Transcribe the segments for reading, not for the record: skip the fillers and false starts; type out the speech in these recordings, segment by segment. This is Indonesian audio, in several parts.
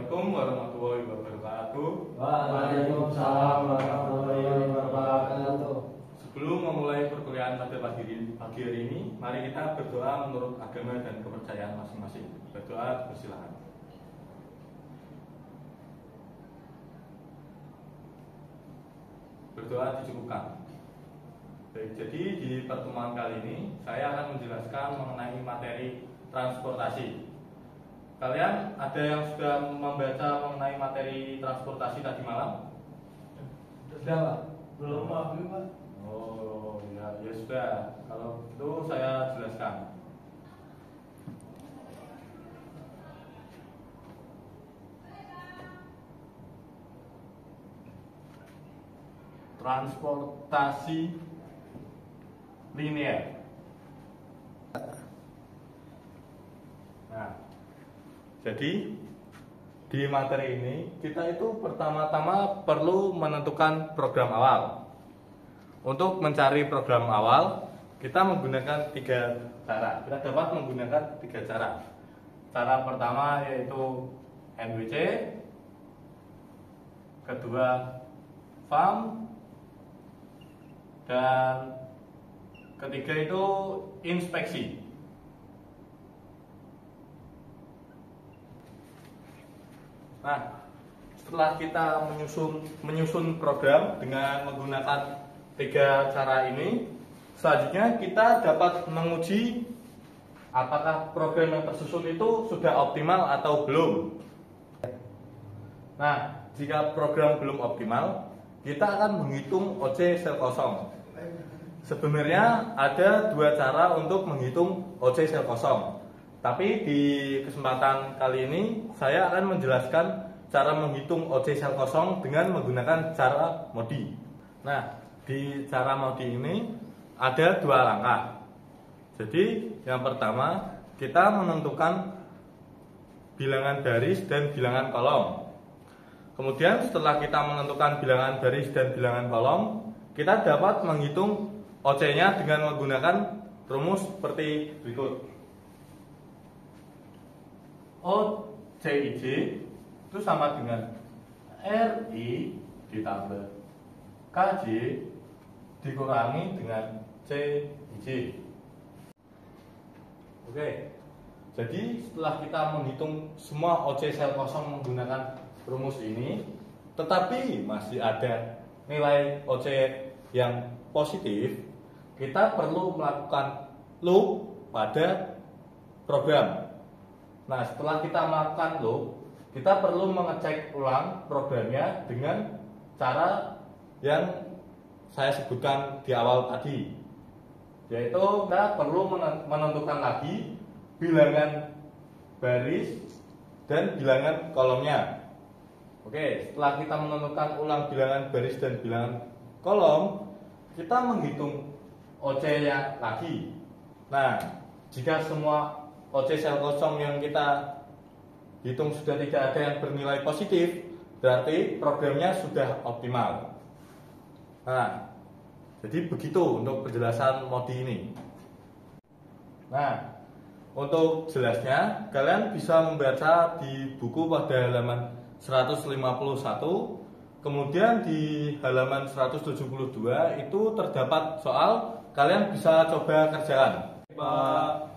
Assalamualaikum warahmatullahi wabarakatuh. Waalaikumsalam warahmatullahi wabarakatuh. Sebelum memulai perkuliahan pada pagi hari ini, mari kita berdoa menurut agama dan kepercayaan masing-masing. Berdoa, bersilakan. Berdoa dicukupkan. Baik, jadi di pertemuan kali ini saya akan menjelaskan mengenai materi transportasi. Kalian ada yang sudah membaca mengenai materi transportasi tadi malam? Sudah Pak? Belum Pak? Oh ya, ya sudah. Kalau itu saya jelaskan. Transportasi linear. Nah, jadi di materi ini kita itu pertama-tama perlu menentukan program awal. Untuk mencari program awal, kita menggunakan 3 cara. Kita dapat menggunakan 3 cara. Cara pertama yaitu NWC, kedua FAM, dan ketiga itu inspeksi. Nah, setelah kita menyusun program dengan menggunakan 3 cara ini, selanjutnya kita dapat menguji apakah program yang tersusun itu sudah optimal atau belum. Nah, jika program belum optimal, kita akan menghitung OC sel kosong. Sebenarnya ada 2 cara untuk menghitung OC sel kosong. Tapi di kesempatan kali ini saya akan menjelaskan cara menghitung OC sel kosong dengan menggunakan cara MODI. Nah, di cara MODI ini ada 2 langkah. Jadi yang pertama kita menentukan bilangan baris dan bilangan kolom. Kemudian setelah kita menentukan bilangan baris dan bilangan kolom, kita dapat menghitung OC-nya dengan menggunakan rumus seperti berikut. OCIJ itu sama dengan RI ditambah KJ dikurangi dengan CIJ. Oke, jadi setelah kita menghitung semua OC sel kosong menggunakan rumus ini, tetapi masih ada nilai OC yang positif, kita perlu melakukan loop pada program. Nah, setelah kita melakukan loop, kita perlu mengecek ulang programnya dengan cara yang saya sebutkan di awal tadi, yaitu kita perlu menentukan lagi bilangan baris dan bilangan kolomnya. Oke, setelah kita menentukan ulang bilangan baris dan bilangan kolom, kita menghitung OC-nya lagi. Nah, jika semua OC sel kosong yang kita hitung sudah tidak ada yang bernilai positif, berarti programnya sudah optimal. Nah, jadi begitu untuk penjelasan MODI ini. Nah, untuk jelasnya kalian bisa membaca di buku pada halaman 151, kemudian di halaman 172 itu terdapat soal, kalian bisa coba kerjakan. Pak.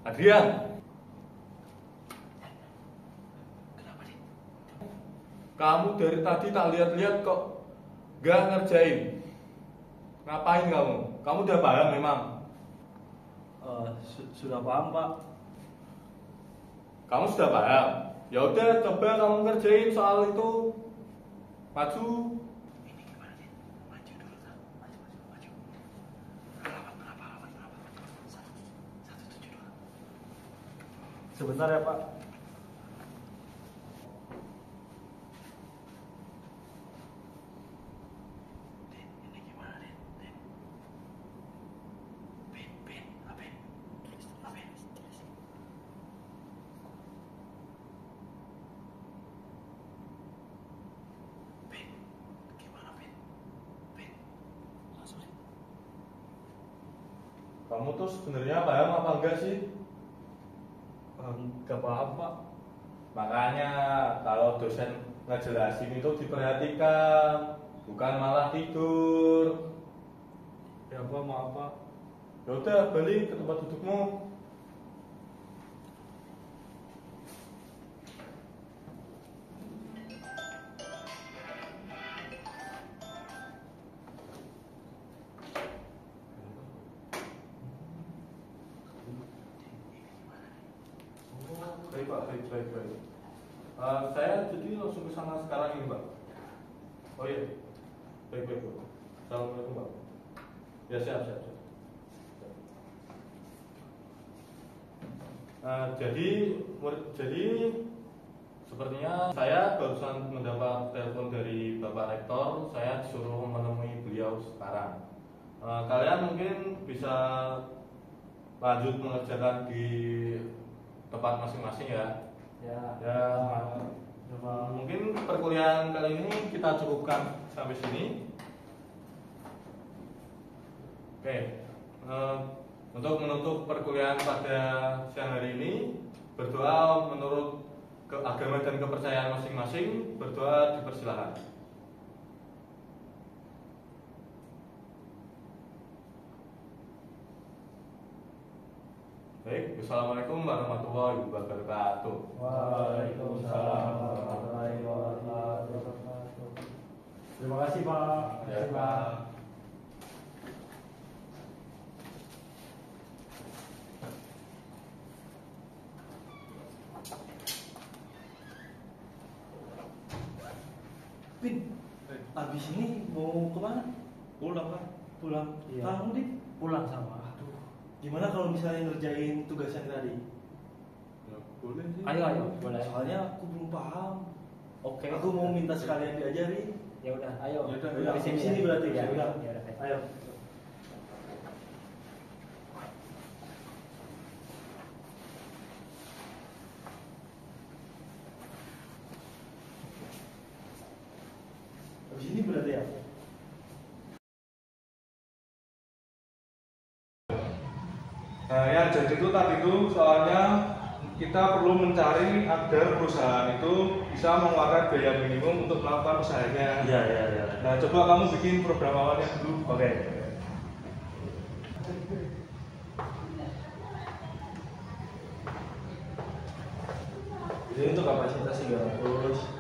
Adrian, kamu dari tadi tak lihat-lihat kok gak ngerjain. Ngapain kamu? Kamu udah paham memang? Sudah paham Pak. Kamu sudah paham? Ya udah, coba kamu ngerjain soal itu. Maju. Sebentar ya Pak. Kamu tuh sebenarnya paham apa enggak sih? Enggak paham Pak. Makanya kalau dosen ngejelasin itu diperhatikan, bukan malah tidur. Ya Pak, maaf Pak. Ya udah, balik ke tempat dudukmu. Baik Pak, baik. Saya jadi langsung ke sana sekarang ini Pak. Oh iya, baik. Assalamualaikum Pak. Ya siap. Jadi sepertinya saya barusan mendapat telepon dari Bapak Rektor. Saya disuruh menemui beliau sekarang. Kalian mungkin bisa lanjut mengerjakan di tempat masing-masing ya. Ya, mungkin perkuliahan kali ini kita cukupkan sampai sini. Oke, untuk menutup perkuliahan pada siang hari ini, berdoa menurut agama dan kepercayaan masing-masing. Berdoa dipersilakan. Baik, wassalamualaikum warahmatullahi wabarakatuh. Waalaikumsalam warahmatullahi wabarakatuh. Terima kasih Pak. Ya, Pak. Pin, abis ini mau kemana? Pulang Pak. Pulang. Iya. Kamu Dit? Pulang sama. Aduh. Gimana kalau misalnya ngerjain tugas yang tadi? Ya, boleh sih. Ayo, boleh. Soalnya aku belum paham. Oke. Aku mau minta sekalian diajarin. Ya udah, ayo. Ya udah, Udah, Di sini sini ya. berarti. Ya, Udah. ya udah. Ayo. Abis ini berarti ya? Nah, yang jadi itu tadi itu soalnya kita perlu mencari agar perusahaan itu bisa mengeluarkan biaya minimum untuk melakukan usahanya. Iya. Nah, coba kamu bikin program awalnya dulu. Oke. Jadi untuk kapasitas 300.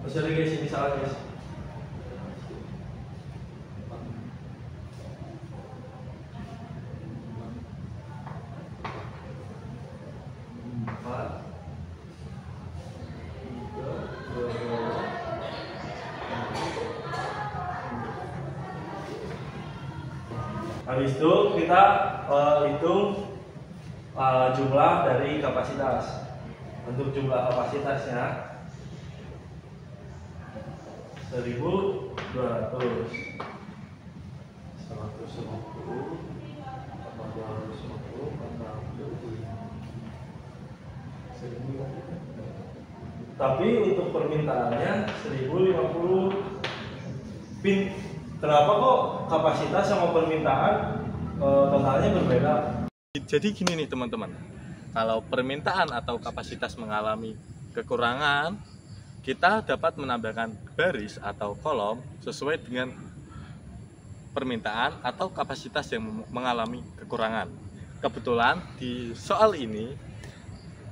Masih ada guys, ini salah guys. Empat, tiga, dua. Habis itu kita hitung jumlah dari kapasitas. Untuk jumlah kapasitasnya 1.200, 150, 450, tapi untuk permintaannya 1.050 pin. Kenapa kok kapasitas sama permintaan totalnya berbeda? Jadi gini nih teman-teman, kalau permintaan atau kapasitas mengalami kekurangan, kita dapat menambahkan baris atau kolom sesuai dengan permintaan atau kapasitas yang mengalami kekurangan. Kebetulan di soal ini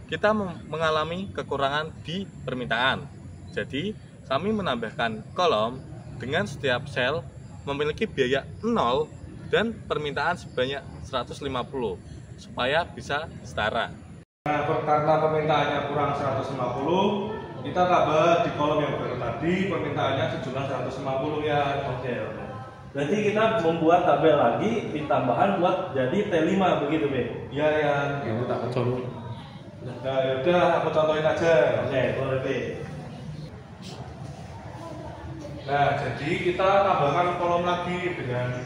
kita mengalami kekurangan di permintaan. Jadi kami menambahkan kolom dengan setiap sel memiliki biaya 0 dan permintaan sebanyak 150 supaya bisa setara. Nah, karena permintaannya kurang 150, Kita tambah di kolom yang baru tadi permintaannya sejumlah 150 ya. Oke. Berarti kita membuat tabel lagi ditambahan buat jadi T5 begitu, Be? Iya ya. Ini tak kecil. Nah, yaudah aku contohin aja. Oke, boleh, Be. Nah, jadi kita tambahkan kolom lagi dengan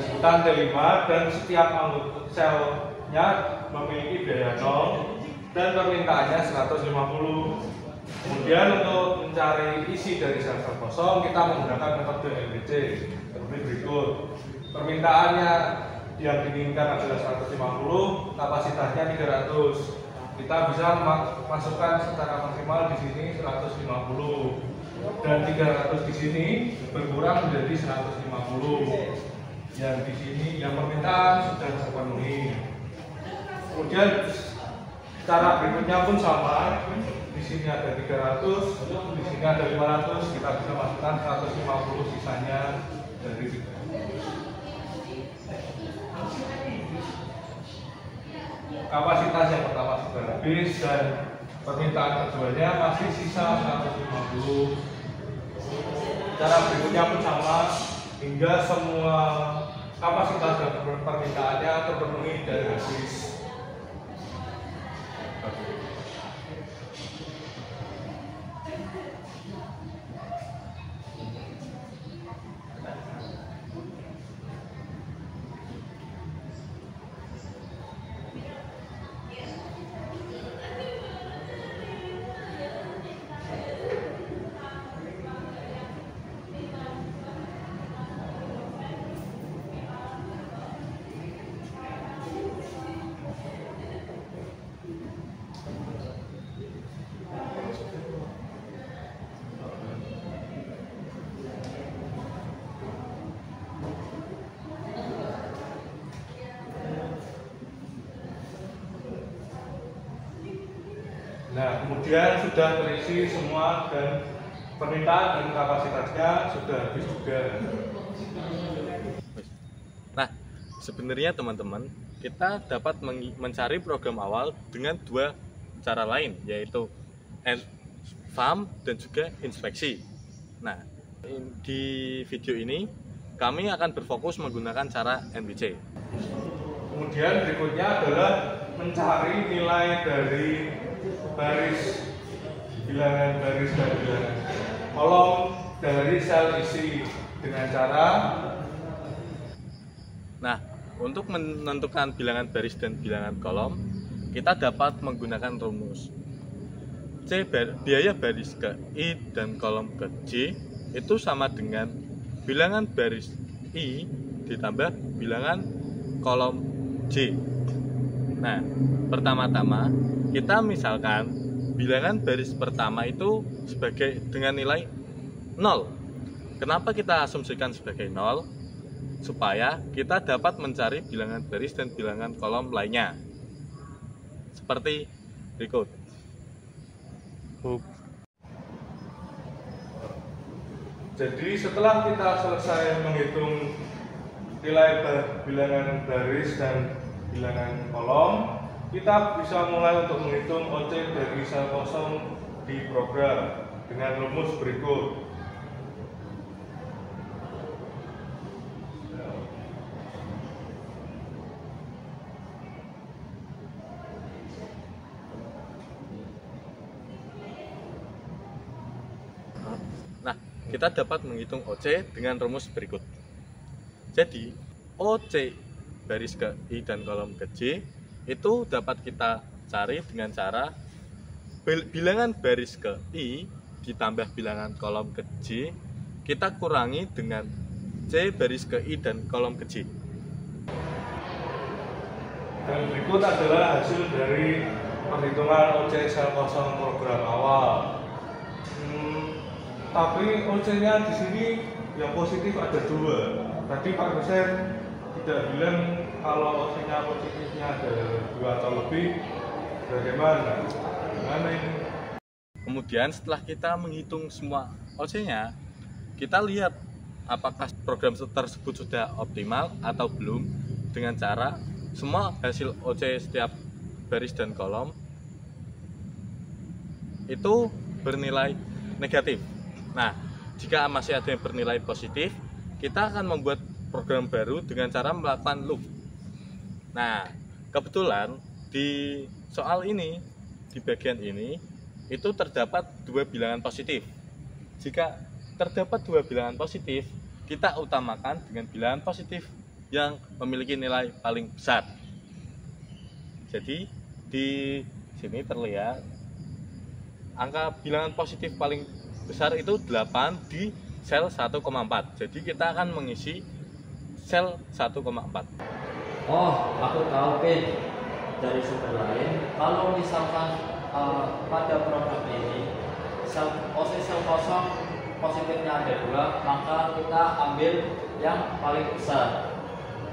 sebutan T5 dan setiap anggota selnya memiliki biaya 0 dan permintaannya 150. Kemudian untuk mencari isi dari sel kosong kita menggunakan metode LBC seperti berikut. Permintaannya yang diinginkan adalah 150, kapasitasnya 300. Kita bisa masukkan secara maksimal di sini 150 dan 300 di sini berkurang menjadi 150. Yang di sini yang permintaan sudah terpenuhi. Kemudian cara berikutnya pun sama. Di sini ada 300, di sini ada 500, kita bisa masukkan 150 sisanya dari situ. Kapasitas yang pertama sudah habis dan permintaan keduanya masih sisa 150. Cara berikutnya pun sama hingga semua kapasitas dan permintaannya terpenuhi dari habis. Nah, kemudian sudah terisi semua dan permintaan dan kapasitasnya sudah habis juga. Nah, sebenarnya teman-teman, kita dapat mencari program awal dengan dua cara lain, yaitu FAM dan juga inspeksi. Nah, di video ini kami akan berfokus menggunakan cara NBC. Kemudian berikutnya adalah mencari nilai dari baris, bilangan baris dan bilangan kolom dari sel isi dengan cara. Nah, untuk menentukan bilangan baris dan bilangan kolom, kita dapat menggunakan rumus biaya baris ke I dan kolom ke J itu sama dengan bilangan baris I ditambah bilangan kolom J. Nah, pertama-tama kita misalkan bilangan baris pertama itu sebagai dengan nilai 0. Kenapa kita asumsikan sebagai 0? Supaya kita dapat mencari bilangan baris dan bilangan kolom lainnya. Seperti berikut. Jadi setelah kita selesai menghitung nilai bilangan baris dan bilangan kolom, kita bisa mulai untuk menghitung OC dari sel kosong di program dengan rumus berikut. Nah, kita dapat menghitung OC dengan rumus berikut. Jadi, OC baris ke I dan kolom ke J itu dapat kita cari dengan cara bilangan baris ke I ditambah bilangan kolom ke J kita kurangi dengan C baris ke I dan kolom ke J. Dan berikut adalah hasil dari perhitungan OC sel kosong program awal. Tapi OC-nya di sini yang positif ada 2. Tadi Pak dosen tidak bilang kalau OC-nya positifnya ada 2 atau lebih. Bagaimana? Gimana ini? Kemudian setelah kita menghitung semua OC-nya, kita lihat apakah program tersebut sudah optimal atau belum dengan cara semua hasil OC setiap baris dan kolom itu bernilai negatif. Nah, jika masih ada yang bernilai positif, kita akan membuat program baru dengan cara melakukan loop. Nah, kebetulan di soal ini, di bagian ini, itu terdapat dua bilangan positif. Jika terdapat dua bilangan positif, kita utamakan dengan bilangan positif yang memiliki nilai paling besar. Jadi di sini terlihat angka bilangan positif paling besar itu 8 di sel 1,4. Jadi kita akan mengisi sel 1,4. Oh, aku tahu Pin. Dari sumber lain, kalau misalkan pada program ini posisi sel kosong positifnya ada 2, maka kita ambil yang paling besar.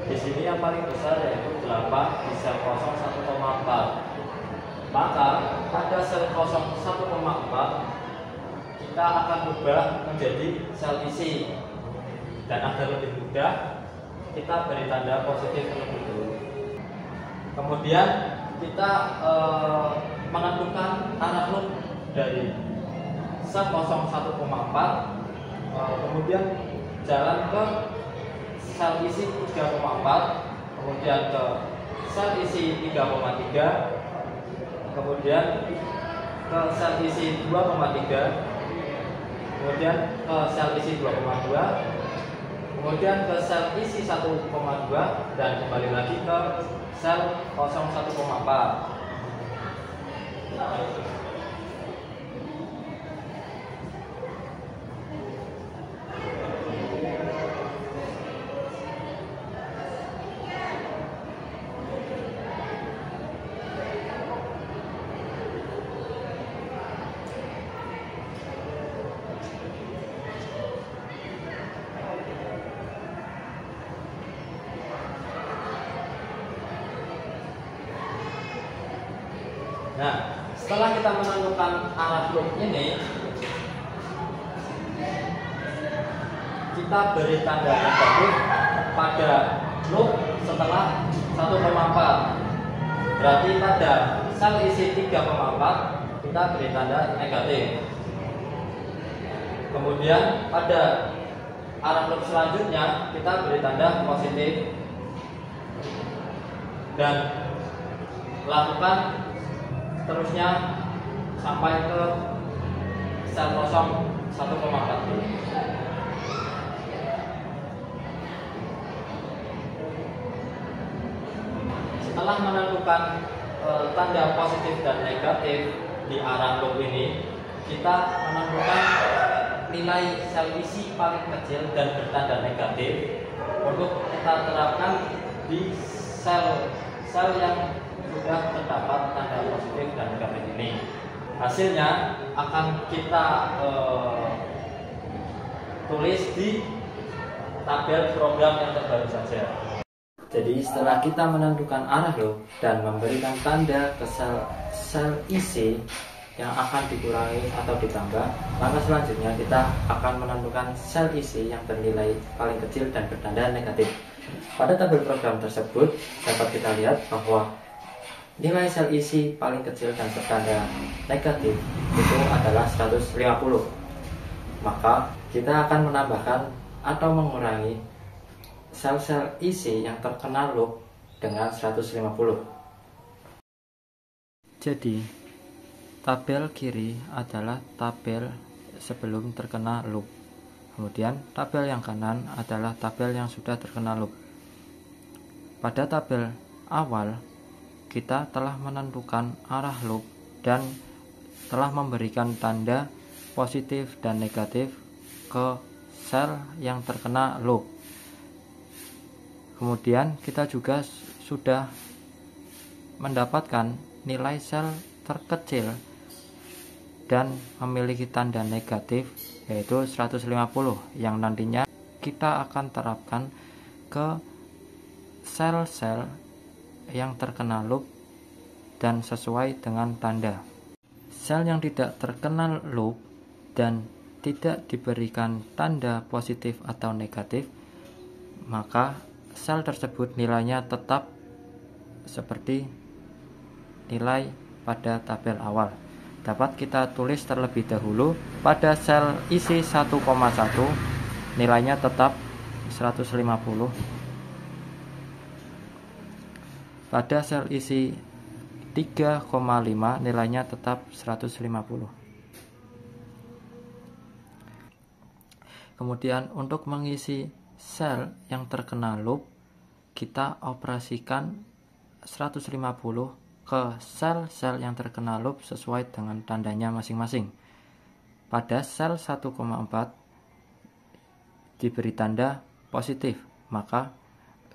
Di sini yang paling besar yaitu 8 di sel kosong 1,4. Maka pada sel kosong 1,4 kita akan ubah menjadi sel isi. Dan agar lebih mudah, kita beri tanda positif terlebih dahulu. Kemudian kita menentukan arah loop dari sel kosong 1,4, kemudian jalan ke sel isi 3,4, kemudian ke sel isi 3,3, kemudian ke sel isi 2,3, kemudian ke sel isi 2,2, kemudian ke sel isi 1,2, dan kembali lagi ke sel 1,4. Nah, setelah kita menentukan arah loop ini, kita beri tanda negatif pada loop setelah 1,4. Berarti pada sel isi 3,4 kita beri tanda negatif. Kemudian pada arah loop selanjutnya kita beri tanda positif. Dan lakukan terusnya sampai ke sel kosong 1,4 dulu. Setelah menentukan tanda positif dan negatif di arah loop ini, kita menentukan nilai sel isi paling kecil dan bertanda negatif untuk kita terapkan di sel yang sudah terdapat tanda positif dan negatif ini. Hasilnya akan kita tulis di tabel program yang terbaru saja. Jadi setelah kita menentukan arah loop dan memberikan tanda ke sel isi yang akan dikurangi atau ditambah, maka selanjutnya kita akan menentukan sel isi yang bernilai paling kecil dan bertanda negatif. Pada tabel program tersebut dapat kita lihat bahwa nilai sel isi paling kecil dan bertanda negatif itu adalah 150. Maka kita akan menambahkan atau mengurangi sel-sel isi yang terkena loop dengan 150. Jadi, tabel kiri adalah tabel sebelum terkena loop. Kemudian, tabel yang kanan adalah tabel yang sudah terkena loop. Pada tabel awal, kita telah menentukan arah loop dan telah memberikan tanda positif dan negatif ke sel yang terkena loop. Kemudian kita juga sudah mendapatkan nilai sel terkecil dan memiliki tanda negatif yaitu 150 yang nantinya kita akan terapkan ke sel-sel yang terkena loop dan sesuai dengan tanda. Sel yang tidak terkena loop dan tidak diberikan tanda positif atau negatif, maka sel tersebut nilainya tetap seperti nilai pada tabel awal. dapat kita tulis terlebih dahulu. Pada sel isi 1,1 nilainya tetap 150. Pada sel isi 3,5 nilainya tetap 150. Kemudian untuk mengisi sel yang terkena loop, kita operasikan 150 ke sel-sel yang terkena loop sesuai dengan tandanya masing-masing. Pada sel 1,4 diberi tanda positif, maka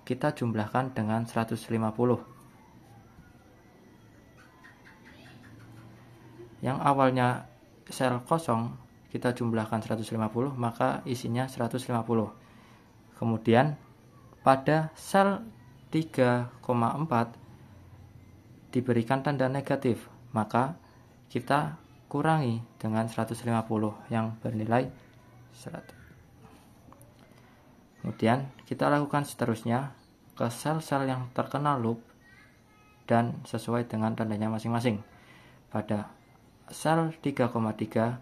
kita jumlahkan dengan 150. Yang awalnya sel kosong kita jumlahkan 150, maka isinya 150. Kemudian pada sel 3,4 diberikan tanda negatif, maka kita kurangi dengan 150 yang bernilai 100. Kemudian kita lakukan seterusnya ke sel-sel yang terkena loop dan sesuai dengan tandanya masing-masing. Pada sel 3,3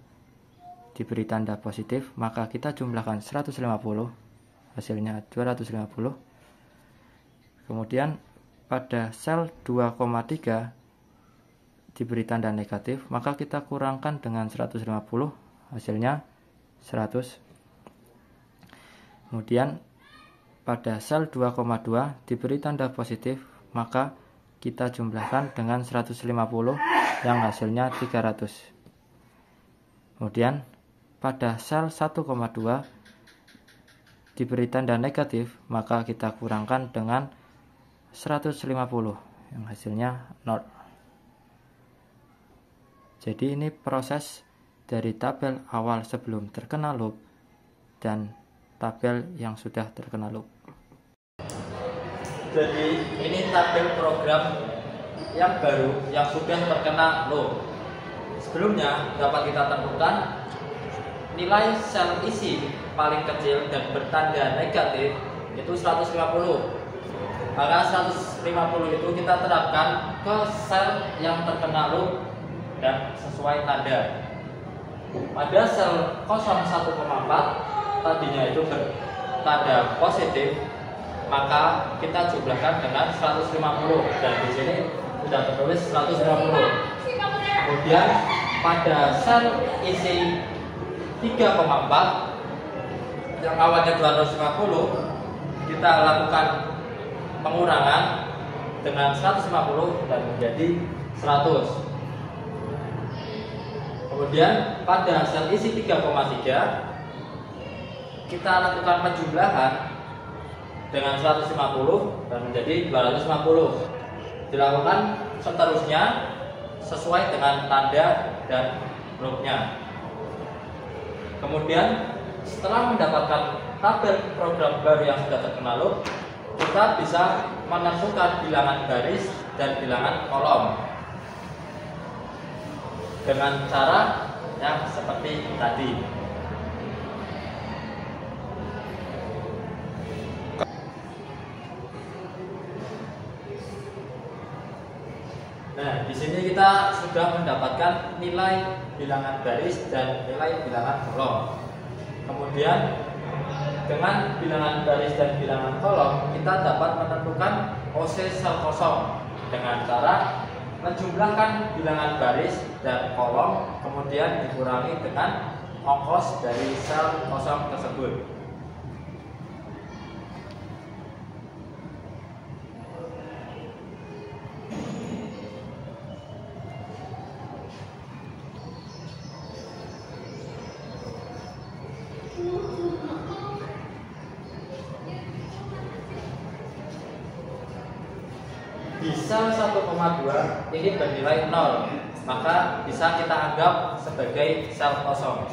diberi tanda positif, maka kita jumlahkan 150, hasilnya 250. Kemudian pada sel 2,3 diberi tanda negatif, maka kita kurangkan dengan 150, hasilnya 100. Kemudian pada sel 2,2 diberi tanda positif, maka kita jumlahkan dengan 150 yang hasilnya 300. Kemudian pada sel 1,2 diberi tanda negatif, maka kita kurangkan dengan 150 yang hasilnya 0. Jadi ini proses dari tabel awal sebelum terkena loop dan tabel yang sudah terkena loop. Jadi ini tabel program yang baru yang sudah terkena loop. Sebelumnya dapat kita tentukan nilai sel isi paling kecil dan bertanda negatif itu 150. Maka 150 itu kita terapkan ke sel yang terkena loop dan sesuai tanda. Pada sel 01,4 tadinya itu bertanda positif, maka kita jumlahkan dengan 150 dan di sini sudah tertulis 150. Kemudian pada sel isi 3,4 yang awalnya 250, kita lakukan pengurangan dengan 150 dan menjadi 100. Kemudian pada sel isi 3,3 kita lakukan penjumlahan dengan 150 dan menjadi 250. Dilakukan seterusnya sesuai dengan tanda dan loopnya. Kemudian setelah mendapatkan tabel program baru yang sudah terkena loop, kita bisa menentukan bilangan baris dan bilangan kolom dengan cara yang seperti tadi. Nah, di sini kita sudah mendapatkan nilai bilangan baris dan nilai bilangan kolom. Kemudian dengan bilangan baris dan bilangan kolom, kita dapat menentukan OC sel kosong dengan cara menjumlahkan bilangan baris dan kolom, kemudian dikurangi dengan ongkos dari sel kosong tersebut. Di sel 1,2 ini bernilai 0, maka bisa kita anggap sebagai sel kosong.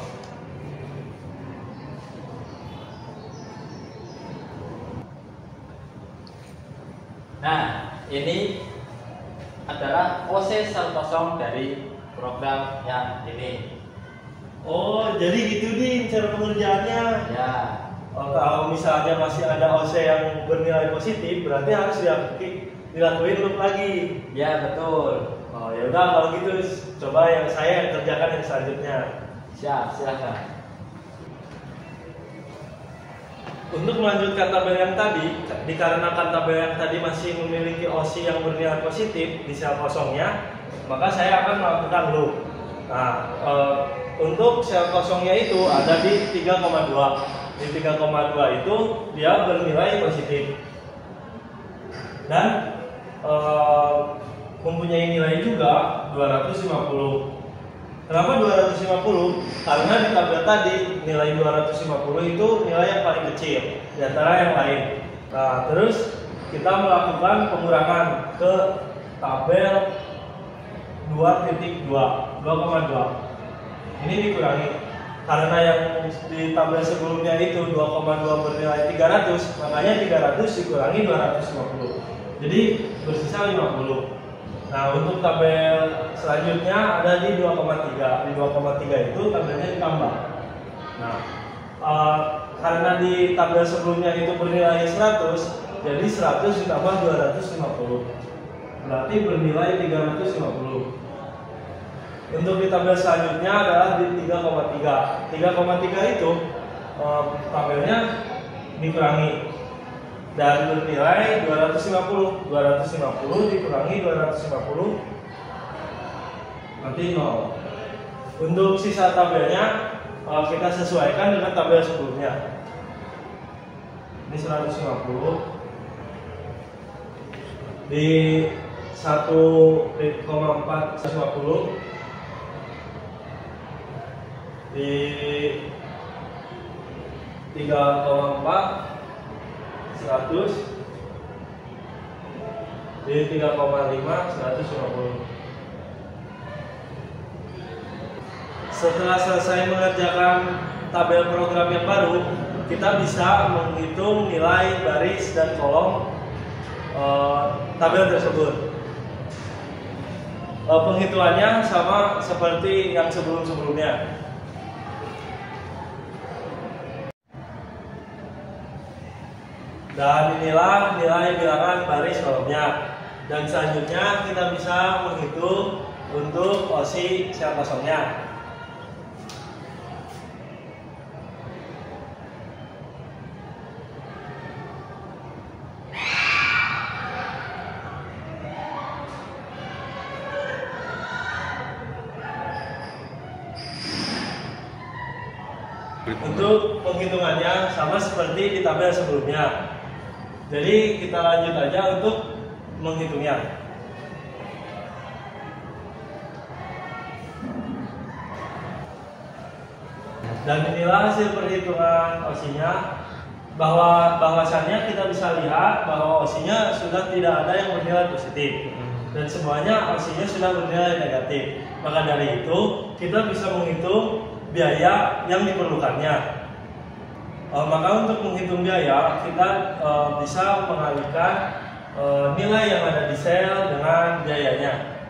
Nah, ini adalah OC sel kosong dari program yang ini. Oh, jadi gitu nih cara pengerjaannya. Ya. Oh, kalau misalnya masih ada OC yang bernilai positif, berarti harus dilakuin loop lagi. Ya, betul. Oh ya udah kalau gitu coba yang saya kerjakan yang selanjutnya. Siap, silakan. Untuk melanjutkan tabel yang tadi, dikarenakan tabel yang tadi masih memiliki OSI yang bernilai positif di sel kosongnya, maka saya akan melakukan loop. Nah, untuk sel kosongnya itu ada di 3,2. Di 3,2 itu dia bernilai positif dan mempunyai nilai juga 250. Kenapa 250? Karena di tabel tadi nilai 250 itu nilai yang paling kecil di antara yang lain. Nah, terus kita melakukan pengurangan ke tabel 2.2. Ini dikurangi. Karena yang di tabel sebelumnya itu 2,2 bernilai 300, makanya 300 dikurangi 250. Jadi bersisa 50. Nah, untuk tabel selanjutnya ada di 2,3. Di 2,3 itu tabelnya ditambah. Nah, karena di tabel sebelumnya itu bernilai 100, jadi 100 ditambah 250. Berarti bernilai 350. Untuk di tabel selanjutnya adalah di 3,3. 3,3 itu tabelnya dikurangi dan bernilai 250. 250 dikurangi 250 nanti 0. Untuk sisa tabelnya kita sesuaikan dengan tabel sebelumnya. Ini 150 di 1,4 150 di 3,4 100 di 3,5 150. Setelah selesai mengerjakan tabel program yang baru, kita bisa menghitung nilai baris dan kolom tabel tersebut. Penghitungannya sama seperti yang sebelum-sebelumnya. Dan inilah nilai bilangan baris kolomnya. Dan selanjutnya kita bisa menghitung untuk OSI sel kosongnya. Untuk penghitungannya sama seperti di tabel sebelumnya. Jadi kita lanjut aja untuk menghitungnya. Dan inilah hasil perhitungan OSI-nya. Bahwasannya kita bisa lihat bahwa OSI-nya sudah tidak ada yang bernilai positif dan semuanya OSI-nya sudah bernilai negatif. Maka dari itu kita bisa menghitung biaya yang diperlukannya. Maka untuk menghitung biaya kita bisa mengalihkan nilai yang ada di sel dengan biayanya.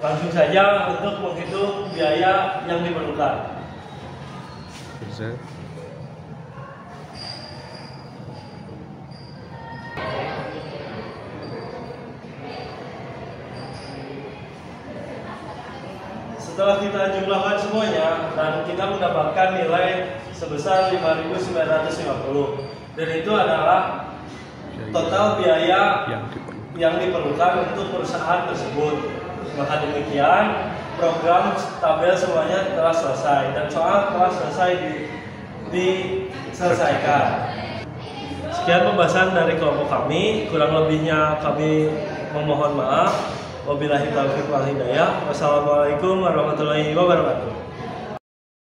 Langsung saja untuk menghitung biaya yang diperlukan. Setelah kita jumlahkan semuanya dan kita mendapatkan nilai sebesar 5.950, dan itu adalah total biaya yang diperlukan untuk perusahaan tersebut. Maka demikian program tabel semuanya telah selesai dan soal telah selesai diselesaikan. Sekian pembahasan dari kelompok kami, kurang lebihnya kami memohon maaf. Wabillahi taufiq wal hidayah. Wassalamualaikum warahmatullahi wabarakatuh.